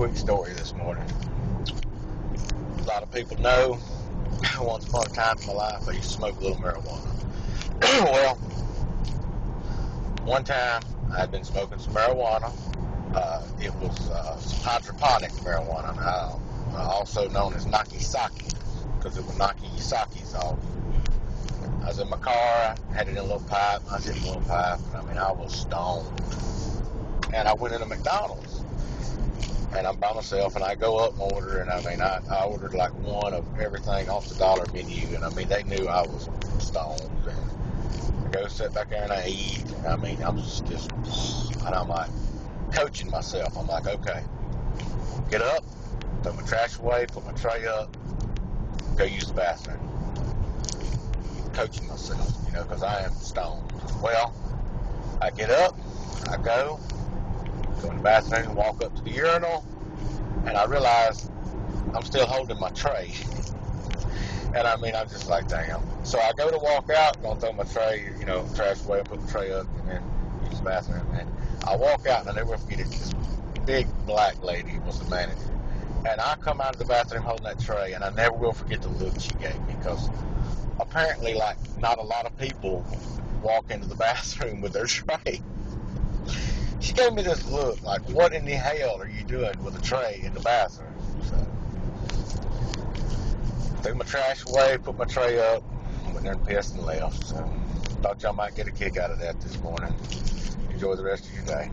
quick story this morning. A lot of people know, once upon a time in my life, I used to smoke a little marijuana. Well, one time I had been smoking some marijuana. It was some hydroponic marijuana, also known as Nakisaki, because it would knock your sakis off. I was in my car, I had it in a little pipe, I was in a little pipe, and I was stoned. And I went into McDonald's, and I'm by myself, and I go up and order, and I ordered like one of everything off the dollar menu, and they knew I was stoned. And I go sit back there and I eat, and I'm just, and I'm like coaching myself. I'm like, okay, get up, throw my trash away, put my tray up, go use the bathroom. Coaching myself, because I am stoned. Well, I get up, I go in the bathroom, walk up to the urinal, and I realize I'm still holding my tray. And I'm just like, damn. So I go to walk out, gonna throw my tray, trash away, put the tray up, and then use the bathroom. And I walk out, and I never forget it. This big black lady was the manager. And I come out of the bathroom holding that tray, and I never will forget the look she gave me, because apparently, not a lot of people walk into the bathroom with their tray. She gave me this look, like, what in the hell are you doing with a tray in the bathroom? So, threw my trash away, put my tray up, went there and pissed and left. So, thought y'all might get a kick out of that this morning. Enjoy the rest of your day.